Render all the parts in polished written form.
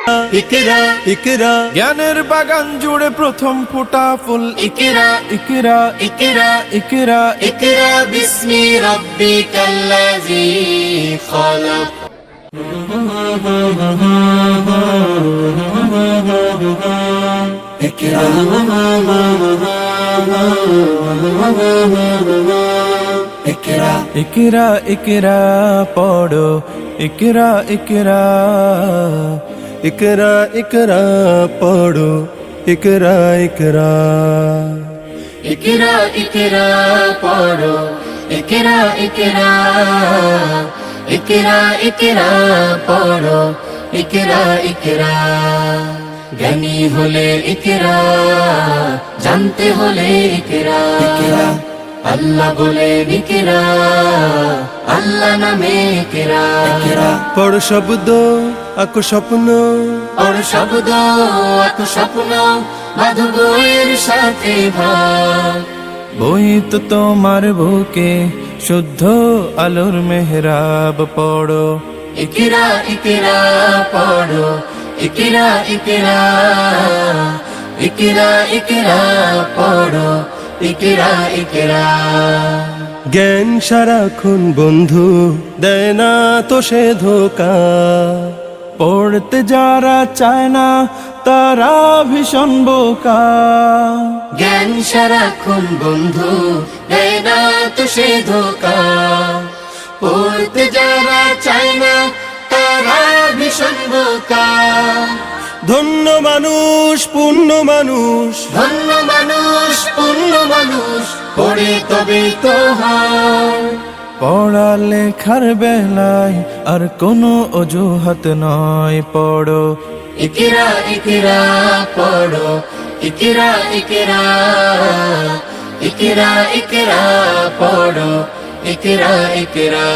ইকরা ইকরা জ্ঞানের বাগান জুড়ে প্রথম ফোটা ফুল ইকরা ইকরা ইকরা ইকরা ইকরা বিসমি রাব্বিকাল্লাযী খালাক ইকরা ইকরা ইকরা ইকরা পড়ো ইকরা ইকরা ইকরা ইকরা পড়ো ইকরা ইকরা ইকরা ইকরা পড়ো ইকরা ইকরা ইকরা ইকরা পড়ো ইকরা ইকরা জ্ঞানী হলে ইকরা জানতে হলে ইকরা আল্লাহ বলে ইকরা আল্লাহ নামে ইকরা পড় শব্দ আঁকো স্বপ্ন পড় শব্দ আঁকো স্বপ্ন বাঁধো বইয়ের সাথে ভাগ বই তো তোমার বুকে শুদ্ধ আলোর মেহরাব পড়ো ইকরা ইকরা পড়ো ইকরা ইকরা ইকরা ইকরা পড়ো ইকরা ইকরা জ্ঞান সারাক্ষণ বন্ধু দেয় না তো সে ধোকা পড়তে যারা চায় না তারা ভীষণ বোকা জ্ঞান সারাক্ষণ বন্ধু দেয় না তো সে ধোকা পড়তে যারা চায় না তারা ভীষণ বোকা ধন্য মানুষ পূর্ণ মানুষ ধন্য মানুষ পূর্ণ মানুষ পড়ে তবে তো হয় পড়া লেখার বেলায় আর কোনো অজুহাত নয় পড়ো ইকরা ইকরা পড়ো ইকরা ইকরা ইকরা ইকরা পড়ো ইকরা ইকরা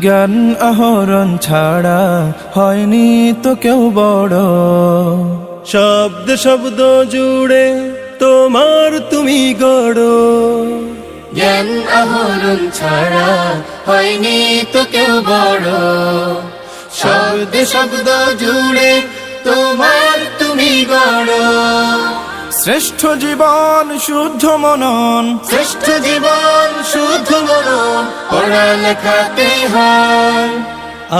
জ্ঞান আহরণ ছাড়া হয়নি তো কেউ বড় শব্দ শব্দ জুড়ে তোমার তুমি গড়ো জ্ঞান আহরণ ছাড়া হয়নি তো কেউ বড় শব্দ শব্দ জুড়ে তোমার তুমি গড় শ্রেষ্ঠ জীবন শুদ্ধ মনন শ্রেষ্ঠ জীবন শুদ্ধ মনন পড়ালেখাতে হয়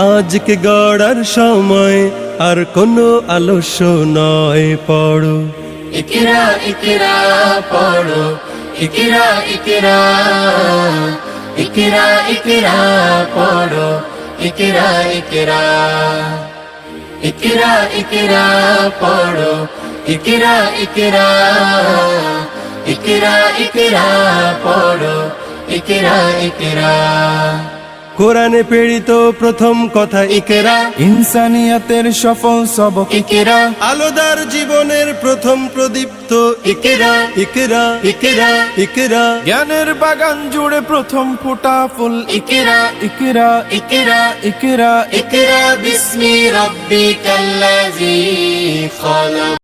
আজকে গড়ার সময় আর কোনো আলস্য নয় পড়ো ইকরা ইকরা পড়ো ইকরা ইকরা ইকরা ইকরা পড়ো ইকরা ইকরা ইকরা ইকরা পড়ো ইকরা ইকরা ইকরা ইকরা পড়ো ইকরা ইকরা কোরআনে প্রেরিত প্রথম কথা ইকরা ইনসানিয়াতের সফল সবক ইকরা আলোদার জীবনের প্রথম প্রদীপ্ত ইকরা ইকরা ইকরা ইকরা জ্ঞানের বাগান জুড়ে প্রথম ফোটা ফুল ইকরা ইকরা ইকরা ইকরা ইকরা বিসমি রাব্বিকাল্লাযী খালাক